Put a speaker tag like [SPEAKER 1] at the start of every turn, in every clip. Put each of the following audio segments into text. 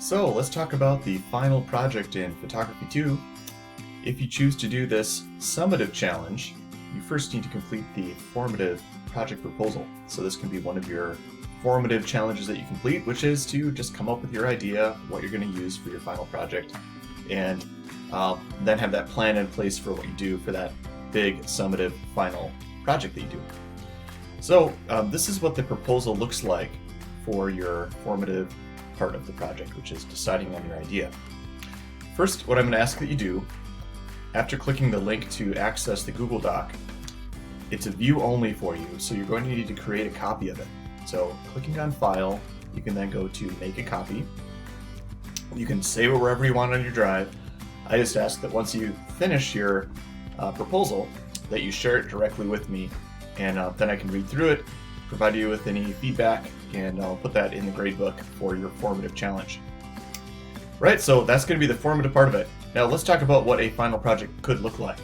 [SPEAKER 1] So let's talk about the final project in Photography 2. If you choose to do this summative challenge, you first need to complete the formative project proposal. So this can be one of your formative challenges that you complete, which is to just come up with your idea, what you're going to use for your final project, and then have that plan in place for what you do for that big summative final project that you do. So this is what the proposal looks like for your formative part of the project, which is deciding on your idea. First, what I'm going to ask that you do, after clicking the link to access the Google Doc, it's a view only for you, so you're going to need to create a copy of it. So clicking on File, you can then go to Make a Copy. You can save it wherever you want on your drive. I just ask that once you finish your proposal, that you share it directly with me, and then I can read through it, provide you with any feedback, and I'll put that in the gradebook for your formative challenge. Right, so that's going to be the formative part of it. Now let's talk about what a final project could look like.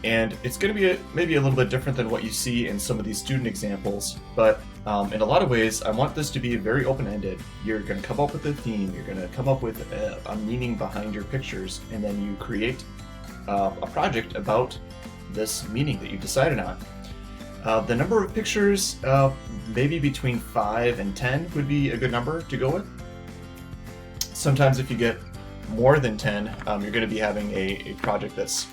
[SPEAKER 1] And it's going to be maybe a little bit different than what you see in some of these student examples, but in a lot of ways I want this to be very open-ended. You're going to come up with a theme, you're going to come up with a meaning behind your pictures, and then you create a project about this meaning that you decided on. The number of pictures, maybe between 5 and 10 would be a good number to go with. Sometimes if you get more than 10, you're going to be having a project that's,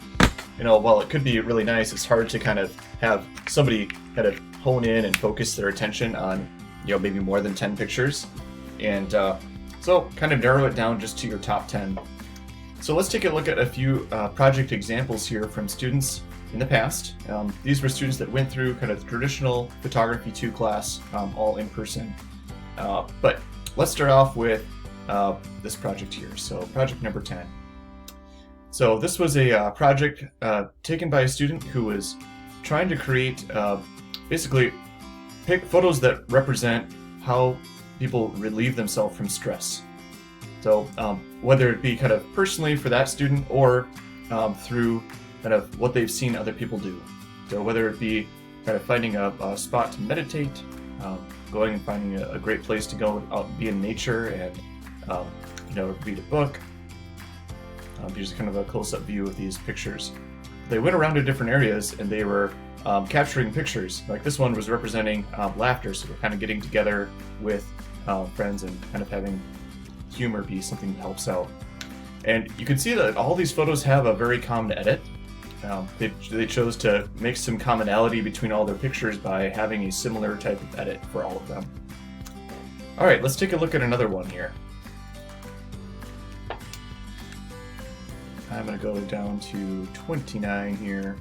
[SPEAKER 1] while it could be really nice, it's hard to kind of have somebody kind of hone in and focus their attention on, maybe more than 10 pictures. And so kind of narrow it down just to your top 10. So let's take a look at a few project examples here from students in the past. These were students that went through kind of traditional Photography 2 class, all in person. But let's start off with this project here. So project number 10. So this was a project taken by a student who was trying to create, basically pick photos that represent how people relieve themselves from stress. So whether it be kind of personally for that student or through kind of what they've seen other people do. So whether it be kind of finding a spot to meditate, going and finding a great place to go out and be in nature and read a book. Here's kind of a close-up view of these pictures. They went around to different areas and they were capturing pictures. Like this one was representing laughter, so we're kind of getting together with friends and kind of having humor be something that helps out. And you can see that all these photos have a very common edit. They chose to make some commonality between all their pictures by having a similar type of edit for all of them. Alright, let's take a look at another one here. I'm going to go down to 29 here.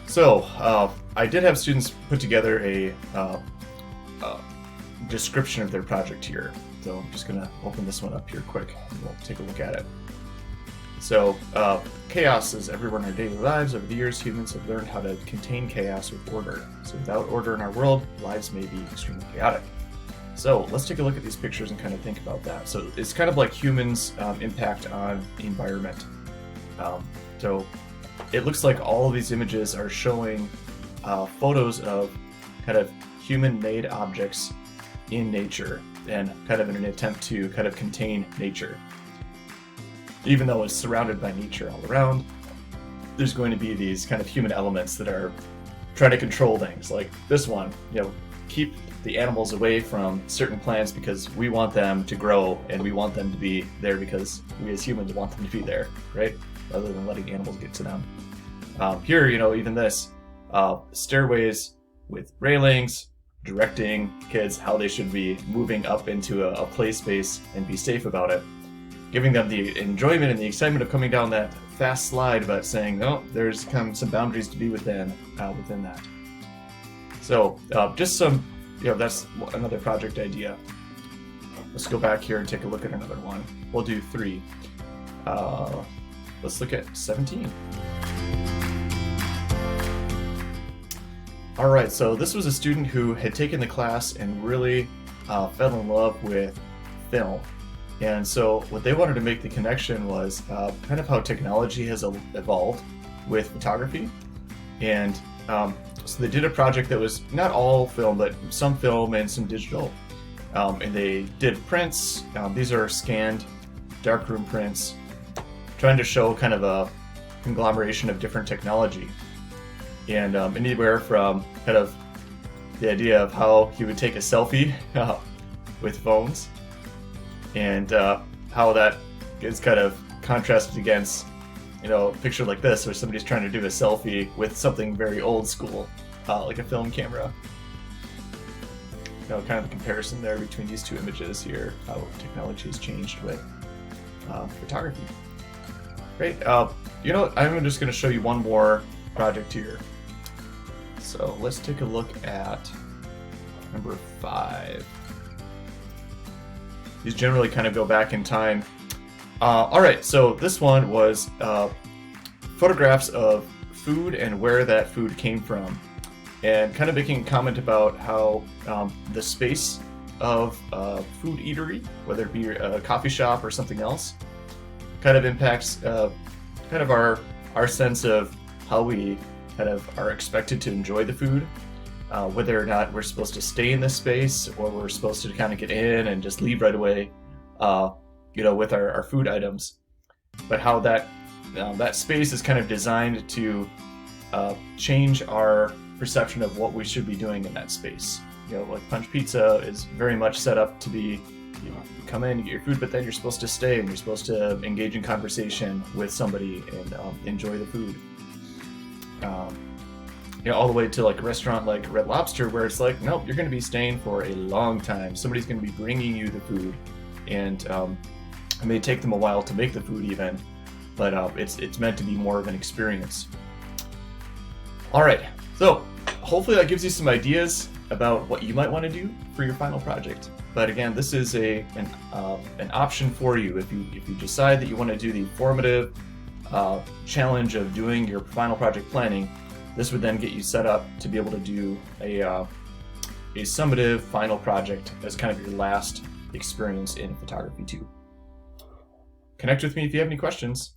[SPEAKER 1] So, I did have students put together a description of their project here. So I'm just going to open this one up here quick and we'll take a look at it. So, chaos is everywhere in our daily lives. Over the years, humans have learned how to contain chaos with order. So without order in our world, lives may be extremely chaotic. So let's take a look at these pictures and kind of think about that. So it's kind of like humans' impact on the environment. So it looks like all of these images are showing photos of kind of human-made objects in nature, and kind of in an attempt to kind of contain nature. Even though it's surrounded by nature all around, there's going to be these kind of human elements that are trying to control things. Like this one, keep the animals away from certain plants because we want them to grow and we want them to be there because we as humans want them to be there, right? Rather than letting animals get to them. Here, even this, stairways with railings, directing kids how they should be moving up into a play space and be safe about it. Giving them the enjoyment and the excitement of coming down that fast slide, but saying, no, there's kind of some boundaries to be within that. So just some, that's another project idea. Let's go back here and take a look at another one. We'll do 3. Let's look at 17. All right, so this was a student who had taken the class and really fell in love with film. And so what they wanted to make the connection was kind of how technology has evolved with photography. And so they did a project that was not all film, but some film and some digital. and they did prints. These are scanned darkroom prints, trying to show kind of a conglomeration of different technology, and anywhere from kind of the idea of how he would take a selfie with phones, and how that is kind of contrasted against, you know, a picture like this where somebody's trying to do a selfie with something very old school, like a film camera. You know, kind of a comparison there between these two images here, how technology has changed with photography. Great. You know what? I'm just going to show you one more project here. So let's take a look at number 5. These generally kind of go back in time. Alright, so this one was photographs of food and where that food came from, and kind of making a comment about how the space of a food eatery, whether it be a coffee shop or something else, kind of impacts kind of our sense of how we kind of are expected to enjoy the food, whether or not we're supposed to stay in this space or we're supposed to kind of get in and just leave right away, you know, with our food items. But how that that space is kind of designed to change our perception of what we should be doing in that space. You know, like Punch Pizza is very much set up to be, you know, you come in, you get your food, but then you're supposed to stay and you're supposed to engage in conversation with somebody and enjoy the food. You know, all the way to like a restaurant like Red Lobster, where it's like, nope, you're going to be staying for a long time. Somebody's going to be bringing you the food, and it may take them a while to make the food even, but it's meant to be more of an experience. All right, so hopefully that gives you some ideas about what you might want to do for your final project. But again, this is an option for you if you decide that you want to do the formative challenge of doing your final project planning. This would then get you set up to be able to do a summative final project as kind of your last experience in Photography 2. Connect with me if you have any questions.